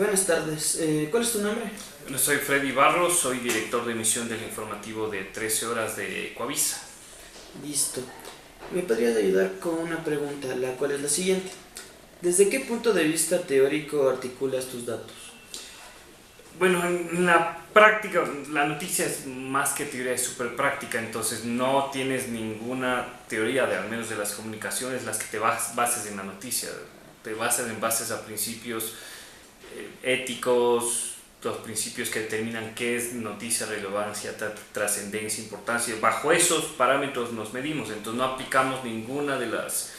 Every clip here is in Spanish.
Buenas tardes. ¿Cuál es tu nombre? Soy Freddy Barros, soy director de emisión del informativo de 13 horas de Coavisa. Listo. ¿Me podrías ayudar con una pregunta, la cual es la siguiente? ¿Desde qué punto de vista teórico articulas tus datos? Bueno, en la práctica, la noticia es más que teoría, es súper práctica, entonces no tienes ninguna teoría, al menos de las comunicaciones, las que te bases en la noticia. Te basas en bases a principios éticos, los principios que determinan qué es noticia, relevancia, trascendencia, importancia. Bajo esos parámetros nos medimos, entonces no aplicamos ninguna de las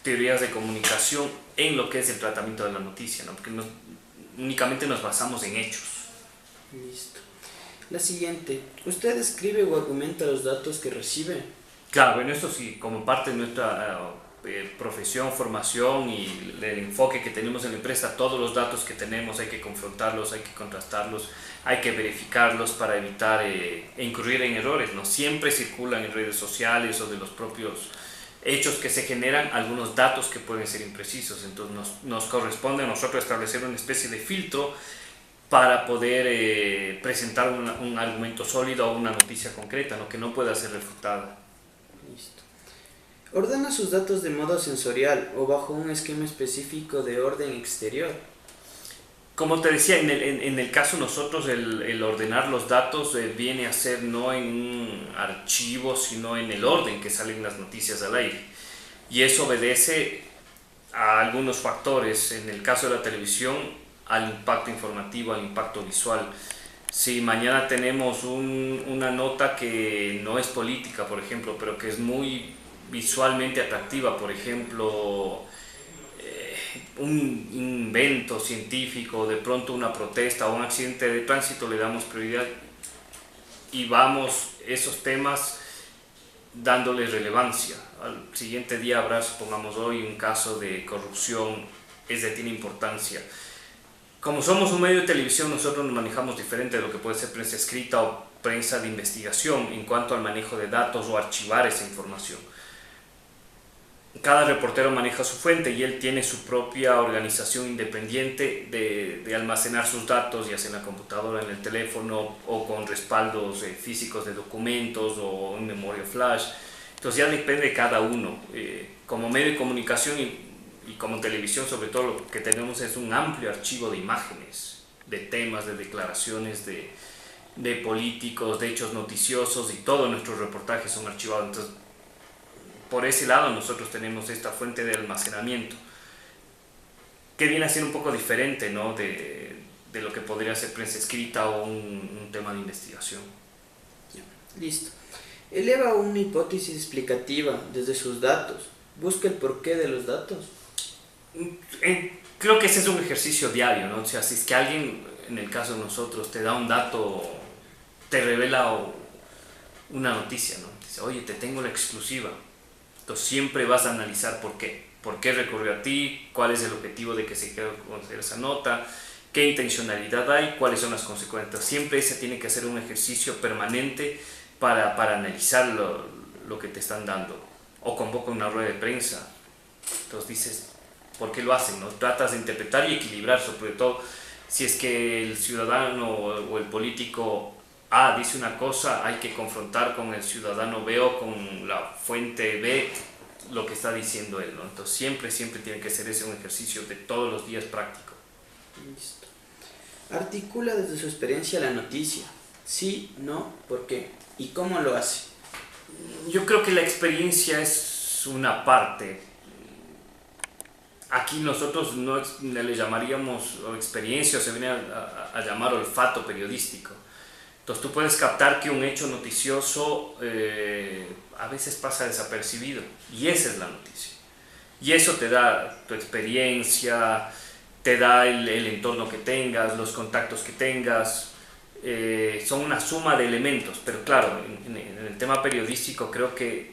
teorías de comunicación en lo que es el tratamiento de la noticia, ¿no? Porque únicamente nos basamos en hechos. Listo. La siguiente. ¿Usted escribe o argumenta los datos que recibe? Claro, bueno, esto sí, como parte de nuestra profesión, formación y el enfoque que tenemos en la empresa, todos los datos que tenemos hay que confrontarlos, hay que contrastarlos, hay que verificarlos para evitar incurrir en errores, ¿no? Siempre circulan en redes sociales o de los propios hechos que se generan algunos datos que pueden ser imprecisos, entonces nos corresponde a nosotros establecer una especie de filtro para poder presentar un argumento sólido o una noticia concreta, ¿no? Que no pueda ser refutada. Listo. ¿Ordena sus datos de modo sensorial o bajo un esquema específico de orden exterior? Como te decía, en el caso nosotros el ordenar los datos viene a ser no en un archivo, sino en el orden que salen las noticias al aire. Y eso obedece a algunos factores, en el caso de la televisión, al impacto informativo, al impacto visual. Si mañana tenemos una nota que no es política, por ejemplo, pero que es muy visualmente atractiva, por ejemplo, un invento científico, de pronto una protesta o un accidente de tránsito, le damos prioridad y vamos esos temas dándoles relevancia. Al siguiente día habrá, supongamos hoy, un caso de corrupción, tiene importancia. Como somos un medio de televisión, nosotros nos manejamos diferente de lo que puede ser prensa escrita o prensa de investigación en cuanto al manejo de datos o archivar esa información. Cada reportero maneja su fuente y él tiene su propia organización independiente de almacenar sus datos, ya sea en la computadora, en el teléfono o con respaldos físicos de documentos o en memoria flash. Entonces ya depende de cada uno. Como medio de comunicación y como televisión, sobre todo, lo que tenemos es un amplio archivo de imágenes, de temas, de declaraciones, de políticos, de hechos noticiosos, y todos nuestros reportajes son archivados. Entonces, por ese lado nosotros tenemos esta fuente de almacenamiento que viene a ser un poco diferente, ¿no? de lo que podría ser prensa escrita o un tema de investigación. Listo. Eleva una hipótesis explicativa desde sus datos. Busca el porqué de los datos. Creo que ese es un ejercicio diario, ¿no? O sea, si es que alguien, en el caso de nosotros, te da un dato, te revela una noticia, ¿no? Dice, oye, te tengo la exclusiva. Entonces siempre vas a analizar por qué recurrió a ti, cuál es el objetivo de que se quiera conocer esa nota, qué intencionalidad hay, cuáles son las consecuencias. Siempre ese tiene que ser un ejercicio permanente para analizar lo que te están dando. O convoca una rueda de prensa, entonces dices, ¿por qué lo hacen? ¿No? Tratas de interpretar y equilibrar, sobre todo si es que el ciudadano o el político A dice una cosa, hay que confrontar con el ciudadano B o con la fuente B lo que está diciendo él, ¿no? Entonces siempre tiene que ser ese un ejercicio de todos los días práctico. Listo. Articula desde su experiencia la noticia. Sí, no, ¿por qué? ¿Y cómo lo hace? Yo creo que la experiencia es una parte. Aquí nosotros no le llamaríamos experiencia, o se viene a llamar olfato periodístico. Entonces tú puedes captar que un hecho noticioso a veces pasa desapercibido, y esa es la noticia. Y eso te da tu experiencia, te da el entorno que tengas, los contactos que tengas, son una suma de elementos. Pero claro, en el tema periodístico creo que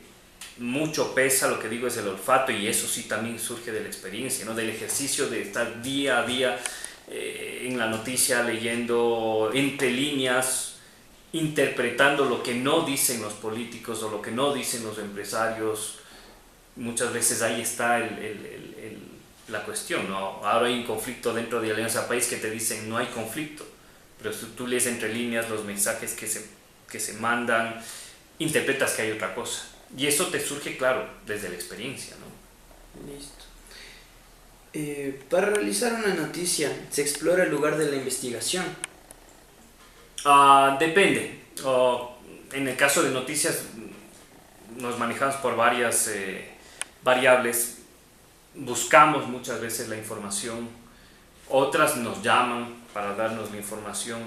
mucho pesa, lo que digo es el olfato, y eso sí también surge de la experiencia, ¿no? Del ejercicio de estar día a día en la noticia, leyendo entre líneas, interpretando lo que no dicen los políticos o lo que no dicen los empresarios. Muchas veces ahí está la cuestión, ¿no? Ahora hay un conflicto dentro de Alianza País que te dicen no hay conflicto, pero si tú lees entre líneas los mensajes que se mandan, interpretas que hay otra cosa. Y eso te surge, claro, desde la experiencia, ¿no? Listo. Para realizar una noticia, ¿se explora el lugar de la investigación? Depende. En el caso de noticias nos manejamos por varias variables. Buscamos muchas veces la información, otras nos llaman para darnos la información,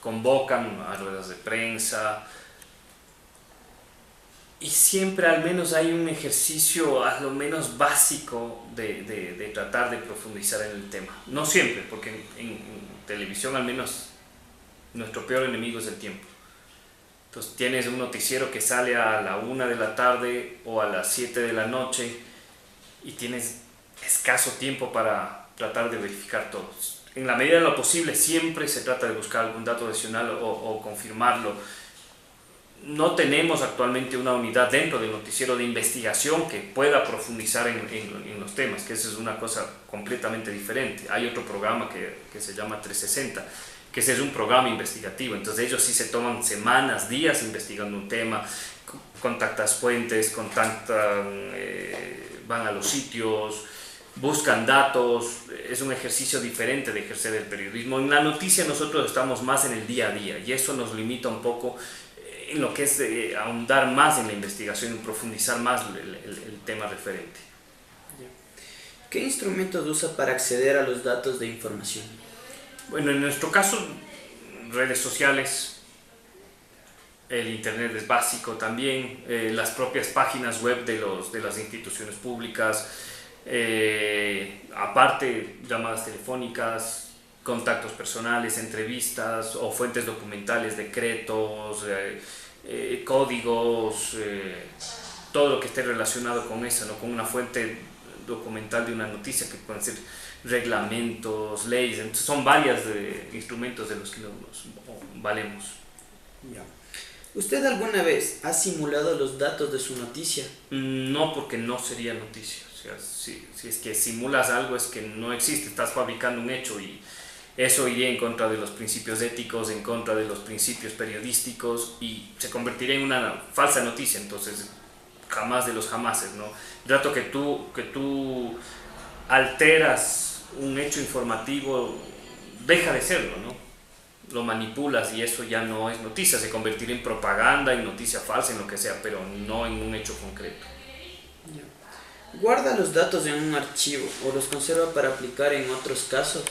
convocan a ruedas de prensa y siempre al menos hay un ejercicio a lo menos básico de tratar de profundizar en el tema. No siempre, porque en televisión al menos nuestro peor enemigo es el tiempo. Entonces tienes un noticiero que sale a la 1 de la tarde o a las 7 de la noche y tienes escaso tiempo para tratar de verificar todo. En la medida de lo posible siempre se trata de buscar algún dato adicional o confirmarlo. No tenemos actualmente una unidad dentro del noticiero de investigación que pueda profundizar en los temas, que eso es una cosa completamente diferente. Hay otro programa que se llama 360, que ese es un programa investigativo, entonces ellos sí se toman semanas, días investigando un tema, contactas fuentes, van a los sitios, buscan datos, es un ejercicio diferente de ejercer el periodismo. En la noticia nosotros estamos más en el día a día y eso nos limita un poco en lo que es ahondar más en la investigación y profundizar más el tema referente. ¿Qué instrumentos usa para acceder a los datos de información? Bueno, en nuestro caso, redes sociales, el internet es básico también, las propias páginas web de las instituciones públicas, aparte llamadas telefónicas, contactos personales, entrevistas o fuentes documentales, decretos, códigos, todo lo que esté relacionado con eso, ¿no? Con una fuente documental de una noticia que pueden ser reglamentos, leyes, entonces son varios instrumentos de los que nos valemos. Ya. ¿Usted alguna vez ha simulado los datos de su noticia? No, porque no sería noticia. O sea, si es que simulas algo es que no existe, estás fabricando un hecho y eso iría en contra de los principios éticos, en contra de los principios periodísticos y se convertiría en una falsa noticia, entonces jamás de los jamases, ¿no? El rato que tú alteras un hecho informativo, deja de serlo, ¿no? Lo manipulas y eso ya no es noticia, se convertiría en propaganda, en noticia falsa, en lo que sea, pero no en un hecho concreto. ¿Guarda los datos en un archivo o los conserva para aplicar en otros casos?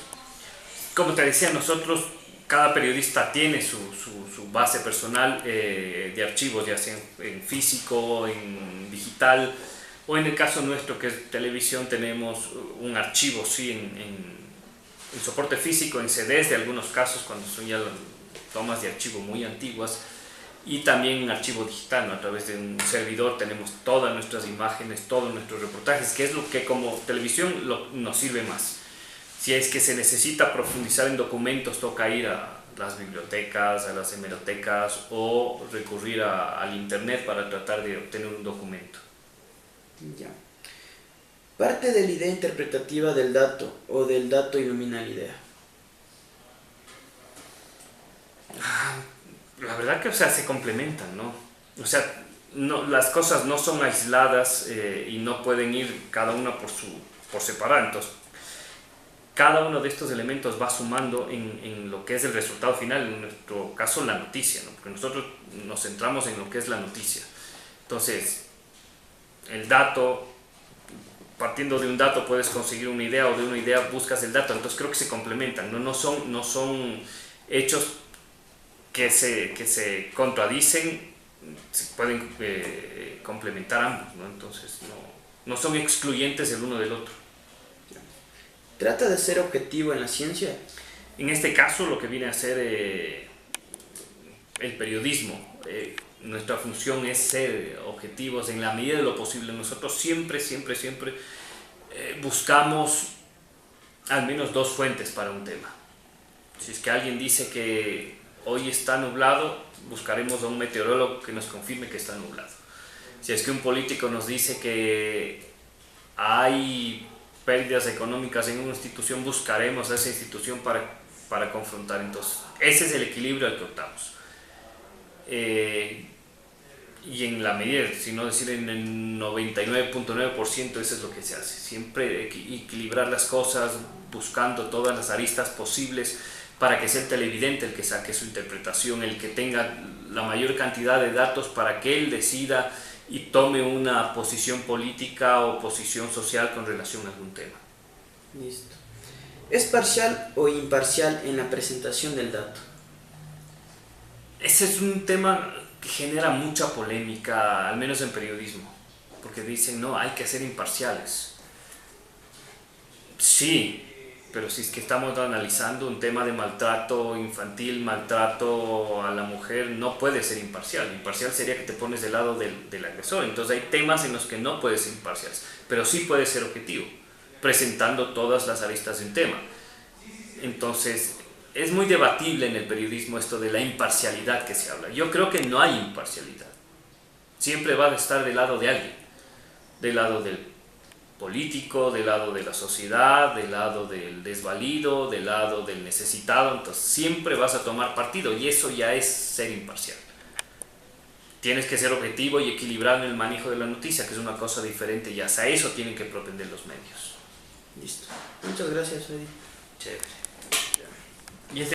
Como te decía, nosotros, cada periodista tiene su base personal de archivos, ya sea en físico, en digital, o en el caso nuestro que es televisión, tenemos un archivo, sí, en soporte físico, en CDs de algunos casos, cuando son ya tomas de archivo muy antiguas, y también un archivo digital, ¿no? A través de un servidor tenemos todas nuestras imágenes, todos nuestros reportajes, que es lo que como televisión nos sirve más. Si es que se necesita profundizar en documentos, toca ir a las bibliotecas, a las hemerotecas o recurrir al internet para tratar de obtener un documento. Ya. ¿Parte de la idea interpretativa del dato o del dato ilumina la idea? La verdad que, o sea, se complementan, ¿no? O sea, no, las cosas no son aisladas y no pueden ir cada una por separado. Entonces, cada uno de estos elementos va sumando en lo que es el resultado final, en nuestro caso la noticia, ¿no? Porque nosotros nos centramos en lo que es la noticia. Entonces, el dato, partiendo de un dato puedes conseguir una idea o de una idea buscas el dato, entonces creo que se complementan, no son hechos que se contradicen, se pueden complementar ambos, ¿no? Entonces no son excluyentes el uno del otro. ¿Trata de ser objetivo en la ciencia? En este caso lo que viene a ser el periodismo, nuestra función es ser objetivos en la medida de lo posible. Nosotros siempre buscamos al menos dos fuentes para un tema. Si es que alguien dice que hoy está nublado, buscaremos a un meteorólogo que nos confirme que está nublado. Si es que un político nos dice que hay pérdidas económicas en una institución, buscaremos a esa institución para confrontar. Entonces, ese es el equilibrio al que optamos. Y en la medida, si no decir en el 99.9%, eso es lo que se hace. Siempre equilibrar las cosas, buscando todas las aristas posibles para que sea el televidente el que saque su interpretación, el que tenga la mayor cantidad de datos para que él decida y tome una posición política o posición social con relación a algún tema. Listo. ¿Es parcial o imparcial en la presentación del dato? Ese es un tema que genera mucha polémica, al menos en periodismo, porque dicen, no, hay que ser imparciales. Sí, pero si es que estamos analizando un tema de maltrato infantil, maltrato a la mujer, no puede ser imparcial. Imparcial sería que te pones del lado del agresor. Entonces hay temas en los que no puedes ser imparcial, pero sí puedes ser objetivo, presentando todas las aristas de un tema. Entonces, es muy debatible en el periodismo esto de la imparcialidad que se habla. Yo creo que no hay imparcialidad. Siempre va a estar del lado de alguien, del lado del político, del lado de la sociedad, del lado del desvalido, del lado del necesitado. Entonces siempre vas a tomar partido y eso ya es ser imparcial. Tienes que ser objetivo y equilibrado en el manejo de la noticia, que es una cosa diferente, y hasta eso tienen que propender los medios. Listo. Muchas gracias, Freddy. Chévere.